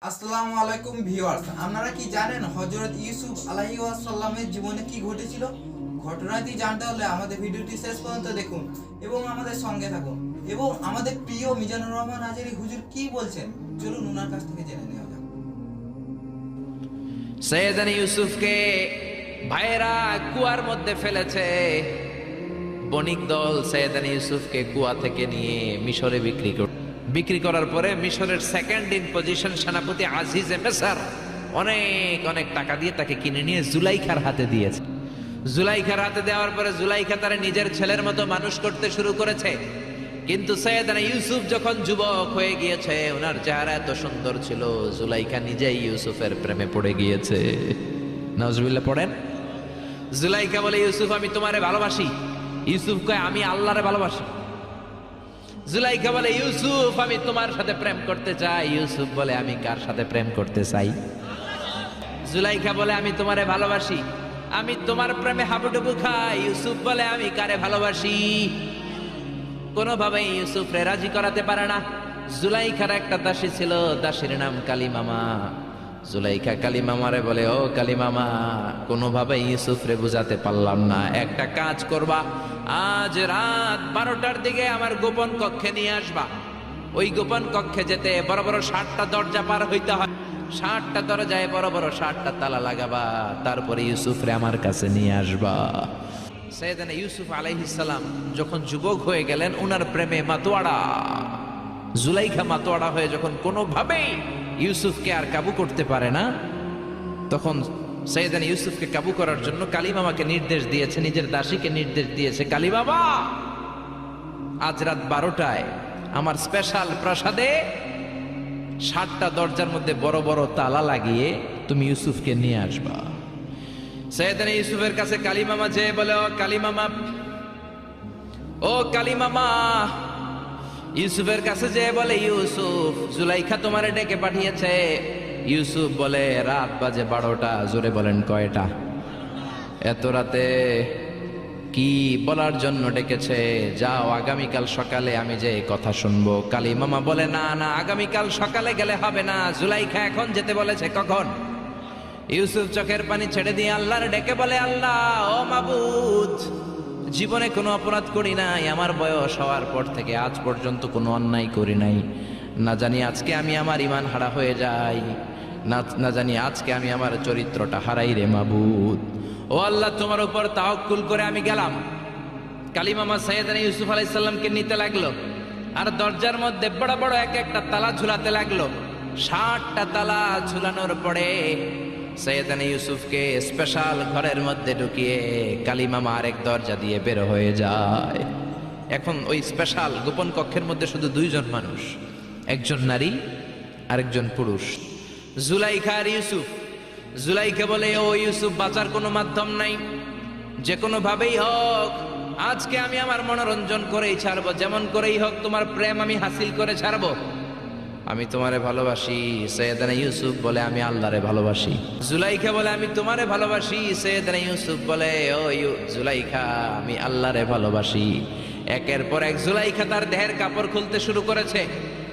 আসসালামু আলাইকুম ভিউয়ার্স, আপনারা কি জানেন হযরত ইউসুফ আলাইহিস সালামের জীবনে কি ঘটেছিল? ঘটনাটি জানতে হলে আমাদের ভিডিওটি শেষ পর্যন্ত দেখুন এবং আমাদের সঙ্গে থাকুন। এবং আমাদের প্রিয় মিজানুর রহমান হাজারী হুজুর কি বলছেন, চলুন ওনার কাছ থেকে জেনে নেওয়া যাক। সৈয়দনা ইউসুফকে ভাইয়েরা কুয়ার মধ্যে ফেলেছে। বণিক দল সৈয়দনা ইউসুফকে কুয়া থেকে নিয়ে মিশরে বিক্রি করার পরে মিশরের সেকেন্ড ইন পজিশন সেনাপতি আজিজ মিসর অনেক অনেক টাকা দিয়ে তাকে কিনে নিয়ে জুলাইখার হাতে দিয়েছে। জুলাইখার হাতে দেওয়ার পরে জুলাইখা তার নিজের ছেলের মতো মানুষ করতে শুরু করেছে। কিন্তু সৈয়দনা ইউসুফ যখন যুবক হয়ে গিয়েছে, ওনার চেহারা এত সুন্দর ছিল, জুলাইখা নিজেই ইউসুফের প্রেমে পড়ে গিয়েছে। নাউজুবিল্লাহ পড়েন। জুলাইখা বলে, ইউসুফ আমি তোমারে ভালোবাসি। ইউসুফ কয়, আমি আল্লাহরে ভালোবাসি। জুলাইখা বলে, ইউসুফ আমি তোমার সাথে প্রেম করতে চাই। ইউসুফ বলে, আমি কার সাথে প্রেম করতে চাই? জুলাইখা বলে, আমি তোমারে ভালোবাসি, আমি তোমার প্রেমে হাবুডুবু খাই। ইউসুফ বলে, আমি কারে ভালোবাসি? কোনোভাবেই ইউসুফরে রাজি করাতে পারে না। জুলাইখার একটা দাসী ছিল, দাসীর নাম কালিমামা। জুলাইখা কালিমামারে বলে, ও কালিমামা, কোনোভাবেই ইউসুফরে বুঝাতে পারলাম না। একটা কাজ করবা, আজ রাত 12টার দিকে আমার গোপন কক্ষে নিয়ে আসবা। ওই গোপন কক্ষে যেতে বড় বড় 60টা দরজা পার হইতে হয়। 60টা দরজায় বড় বড় 60টা তালা লাগাবা, তারপরে ইউসুফরে আমার কাছে নিয়ে আসবা। সৈয়দনা ইউসুফ আলাইহিস সালাম যখন যুবক হয়ে গেলেন, উনার প্রেমে মাতোয়াড়া। জুলাইখা মাতোয়াড়া হয়ে যখন কোনোভাবেই ইউসুফকে আর কাবু করতে পারে না, তখন সৈয়দনা ইউসুফকে কাবু করার জন্য কালিমামাকে নির্দেশ দিয়েছে, নিজের দাসীকে নির্দেশ দিয়েছে, কালিমামা আজ রাত 12টায় আমার স্পেশাল প্রাসাদে 60টা দরজার মধ্যে বড় বড় তালা লাগিয়ে তুমি ইউসুফকে নিয়ে আসবা। সৈয়দনা ইউসুফের কাছে কালিমামা যেয়ে বলে, ও কালিমামা, ও কালিমামা। ইউসুফের কাছে যেয়ে বলে, ইউসুফ জুলাইখা তোমারে ডেকে পাঠিয়েছে। ইউসুফ বলে, রাত বাজে 12টা। জোরে বলেন, কয়টা? এত রাতে কি বলার জন্য ডেকেছে? যাও, আগামীকাল সকালে আমি যে কথা শুনবো। কালিমামা বলে, না না, আগামীকাল সকালে গেলে হবে না, জুলাইখা এখন যেতে বলেছে। কখন? ইউসুফ চোখের পানি ছেড়ে দিয়ে আল্লাহর ডেকে বলে, আল্লাহ ও মাবুদ, জীবনে কোনো অপরাধ করি নাই, আমার বয়স হওয়ার পর থেকে আজ পর্যন্ত কোনো অন্যায় করি নাই। না জানি আজকে আমি আমার ঈমান হারা হয়ে যাই, না জানি আজকে আমি আমার চরিত্রটা হারাই রে মাবুদ। ও আল্লাহ, তোমার উপর তাওয়াক্কুল করে আমি গেলাম। কালিমামা সৈয়দনা ইউসুফ আলাইহিস সালামকে নিতে লাগলো, আর দরজার মধ্যে বড় বড় এক একটা তালা ঝুলাতে লাগলো। 60টা তালা ঝুলানোর পরে সৈয়দনা ইউসুফকে স্পেশাল ঘরের মধ্যে ঢুকিয়ে কালিমামা আরেক দরজা দিয়ে বের হয়ে যায়। এখন ওই স্পেশাল গোপন কক্ষের মধ্যে শুধু 2জন মানুষ, একজন নারী আরেকজন পুরুষ, জুলাইখা আর ইউসুফ। জুলাইখা বলে, ও ইউসুফ, বাঁচার কোনো মাধ্যম নাই, যে কোনো ভাবেই হোক আজকে আমি আমার মনোরঞ্জন করেই ছাড়বো, যেমন করেই হোক তোমার প্রেম আমি হাসিল করে ছাড়বো। আমি তোমারে ভালোবাসি। সৈয়দনা ইউসুফ বলে, আমি আল্লাহরে ভালোবাসি। জুলাইখা বলে, আমি তোমারে ভালোবাসি। সৈয়দনা ইউসুফ বলে, ও জুলাইখা, আমি আল্লাহরে ভালোবাসি। একের পর এক জুলাইখা তার দেহের কাপড় খুলতে শুরু করেছে,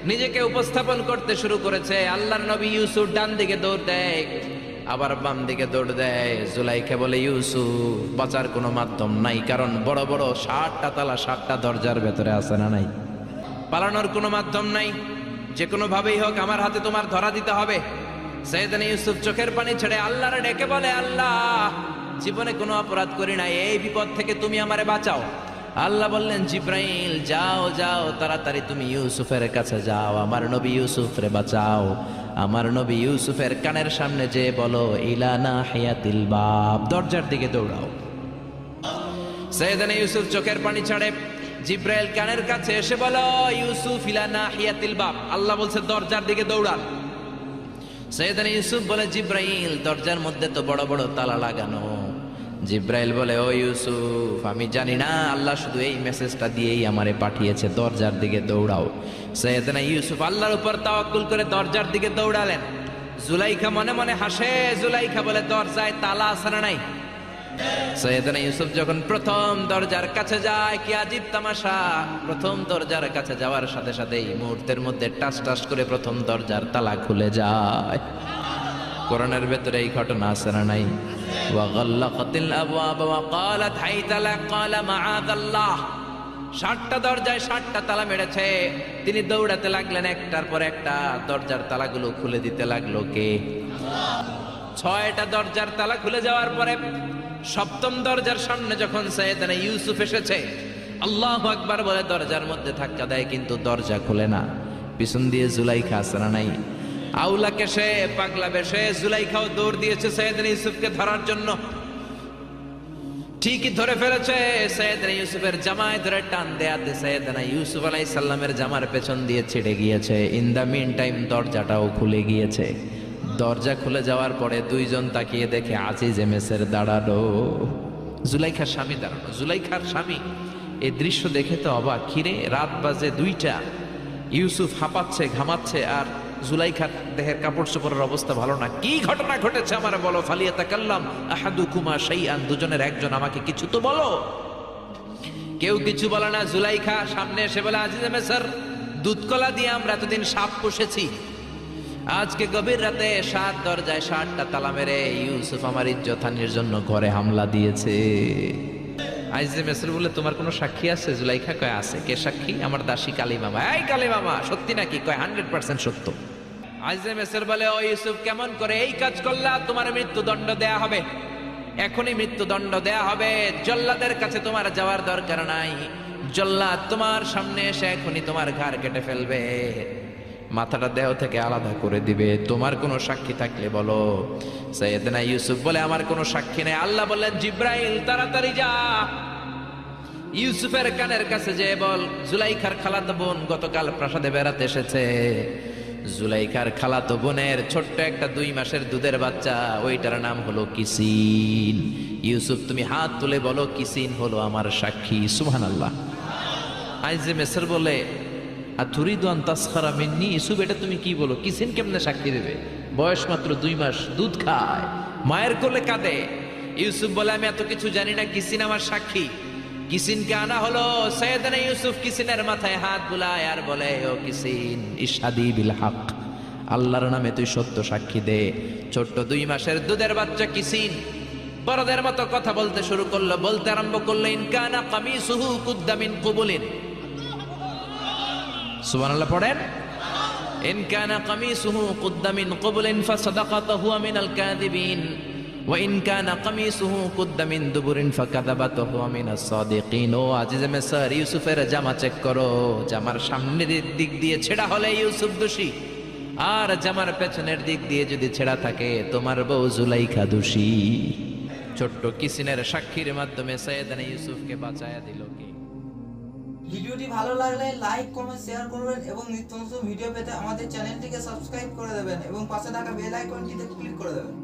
নিজেকে উপস্থাপন করতে শুরু করেছে। আল্লাহর নবী ইউসুফ ডান দিকে দৌড় দেয়, আবার বাম দিকে দৌড় দেয়। জুলাইখা বলে, ইউসুফ, বাঁচার কোনো মাধ্যম নাই, কারণ বড় বড় 60টা তালা 60টা দরজার ভেতরে আছে না নাই? পালানোর কোনো মাধ্যম নাই, যে কোনো ভাবেই হোক আমার হাতে তোমার ধরা দিতে হবে। সৈয়দনা ইউসুফ চোখের পানি ছেড়ে আল্লাহরে ডেকে বলে, আল্লাহ, জীবনে কোনো অপরাধ করি না, এই বিপদ থেকে তুমি আমারে বাঁচাও। আল্লাহ বললেন, জিব্রাইল, যাও যাও, তাড়াতাড়ি তুমি ইউসুফের কাছে যাও, আমার নবী ইউসুফরে বাঁচাও। আমার নবী ইউসুফের কানের সামনে যে বলো, ইলা নাহিয়াতিল বাব, দরজার দিকে দৌড়াও। সৈয়দনা ইউসুফ চোখের পানি ছাড়ে, জিব্রাইল কানের কাছে এসে বলো, ইউসুফ ইলা নাহিয়াতিল বাব, আল্লাহ বলছে দরজার দিকে দৌড়ান। সৈয়দনা ইউসুফ বলে, জিব্রাইল, দরজার মধ্যে তো বড় বড় তালা লাগানো। জিব্রাইল বলে, ও ইউসুফ, আমি জানি না, আল্লাহ শুধু এই মেসেজটা দিয়েই আমারে পাঠিয়েছে, দরজার দিকে দৌড়াও। সৈয়দনা ইউসুফ আল্লাহর উপর তাওয়াক্কুল করে দরজার দিকে দৌড়ালেন। জুলাইখা মনে মনে হাসে। জুলাইখা বলে, দরজায় তালা আছে না নাই? সৈয়দনা ইউসুফ যখন প্রথম দরজার কাছে যায়, কি আজীব তামাশা, প্রথম দরজার কাছে যাওয়ার সাথে সাথেই মুহূর্তের মধ্যে টাস টাস করে প্রথম দরজার তালা খুলে যায়। কোরআনের ভেতরে এই ঘটনা আছে না নাই? ওয়া গাল্লাকাতিল আবওয়াব ওয়া ক্বালাত হাইতা লাক ক্বালা মাআযাল্লাহ। 60টা দরজায় 60টা তালা মেরেছে। তিনি দৌড়াতে লাগলেন, একটার পর একটা দরজার তালাগুলো খুলে দিতে লাগলো কে? 6টা দরজার তালা খুলে যাওয়ার পরে সপ্তম দরজার সামনে যখন সৈয়দনা ইউসুফ এসেছে, আল্লাহু আকবার বলে দরজার মধ্যে ধাক্কা দেয়, কিন্তু দরজা খুলে না। পিছন দিয়ে জুলাইখা আছে না নাই? আউলাকে সে পাগলা বেশে জুলাইখাও দৌড় দিয়েছে সৈয়দনা ইউসুফকে ধরার জন্য। ঠিকই ধরে ফেলেছে। সৈয়দনা ইউসুফের জামায় ধরে টান দেয়াতে সৈয়দনা ইউসুফ আলাইহিস সালামের জামার পেছন দিয়ে ছিঁড়ে গিয়েছে। ইন দা মিন টাইম দরজাটাও খুলে গিয়েছে। দরজা খুলে যাওয়ার পরে দুইজন তাকিয়ে দেখে আজিজে মেসের দাঁড়ানো, জুলাইখার স্বামী দাঁড়ানো। জুলাইখার স্বামী এই দৃশ্য দেখে তো অবাক, খিরে রাত বাজে 2টা, ইউসুফ হাঁপাচ্ছে ঘামাচ্ছে আর জুলাইখার দেহের কাপড় চোপড়ের অবস্থা ভালো না। কি ঘটনা ঘটেছে আমার বলো। ফালিয়াতাকাল্লাম আহাদুকুমা শাইআন, দুজনের একজন আমাকে কিছু তো বলো। কেউ কিছু বলে না। জুলাইখা সামনে এসে বলে, আজিজে মেসর, দুধকলা দিয়ে আমরা এতদিন সাপ পুষেছি, আজকে গভীর রাতে 7 দরজায় 60টা তালা মেরে ইউসুফ আমার ইজ্জত হানির জন্য ঘরে হামলা দিয়েছে। আজিজে মেসর বলে, তোমার কোনো সাক্ষী আছে? জুলাইখা কয় আছে। কে সাক্ষী? আমার দাসী কালী মামা। এই কালী মামা, সত্যি নাকি? কয় 100% সত্য। আজিজে মেসর বলে, ও ইউসুফ, কেমন করে এই কাজ করলা? তোমার মৃত্যুদণ্ড দেয়া হবে, এখনই মৃত্যুদণ্ড দেয়া হবে। জল্লাদের কাছে তোমার যাওয়ার দরকার নাই, জল্লাদ তোমার সামনে এসে এখনই তোমার ঘাড় কেটে ফেলবে, মাথাটা দেহ থেকে আলাদা করে দিবে। তোমার কোনো সাক্ষী থাকলে বলো। সৈয়দনা ইউসুফ বলে, আমার কোনো সাক্ষী নেই। আল্লাহ বললেন, জিব্রাইল তাড়াতাড়ি যা, ইউসুফের কানের কাছে যে বল, জুলাইখার খালাতো বোন গতকাল প্রাসাদে বেড়াতে এসেছে। জুলাইখার খালাতো বোনের ছোট্ট একটা 2 মাসের দুধের বাচ্চা, ওইটার নাম হলো কিসিন। ইউসুফ তুমি হাত তুলে বলো, কিসিন হলো আমার সাক্ষী। সুবহানাল্লাহ। আজিজে মেসর বলে, আতুরিদু আন তাসখারা মিন্নি, ইউসুফ এটা তুমি কি বলো? কিসিন কেমনে সাক্ষী দেবে? বয়স মাত্র 2 মাস, দুধ খায়, মায়ের কোলে কাঁদে। ইউসুফ বলে, আমি এত কিছু জানি না, কিসিন আমার সাক্ষী। কিসিনকে আনা হলো। সৈয়দনা ইউসুফ কিসিনের মাথায় হাত বুলায় আর বলে, ও কিসিন, ইশহাদি বিল হক, আল্লাহর নামে তুই সত্য সাক্ষী দে। ছোট্ট 2 মাসের দুধের বাচ্চা কিসিন বড়দের মতো কথা বলতে শুরু করলো, বলতে আরম্ভ করলো, ইন কানা কামিসুহু কুদ্দা মিন কুবুলিন। সুবহানাল্লাহ পড়েন। ইন কানা কামিসুহু কুদ্দা মিন কুবুলিন ফাসাদাকাত হুয়া মিনাল কাযিবিন ওয়া ইন কানা কামিসুহু কুদ্দা মিন দুবুরিন ফাকাযাবাত হুয়া মিনাস সাদিকিন। ও আজিজে মেসর, ইউসুফের জামা চেক করো, জামার সামনের দিক দিয়ে ছেঁড়া হলে ইউসুফ দোষী, আর জামার পেছনের দিক দিয়ে যদি ছেঁড়া থাকে তোমার বউ জুলাইখা দোষী। ছোট্ট কিসিনের সাক্ষীর মাধ্যমে সৈয়দনা ইউসুফকে বাঁচায়া দিল কে? ভিডিওটি ভালো লাগলে লাইক, কমেন্ট, শেয়ার করবেন এবং নিত্য নতুন ভিডিও পেতে আমাদের চ্যানেলটিকে সাবস্ক্রাইব করে দেবেন এবং পাশে থাকা বেল আইকনটিতে ক্লিক করে দেবেন।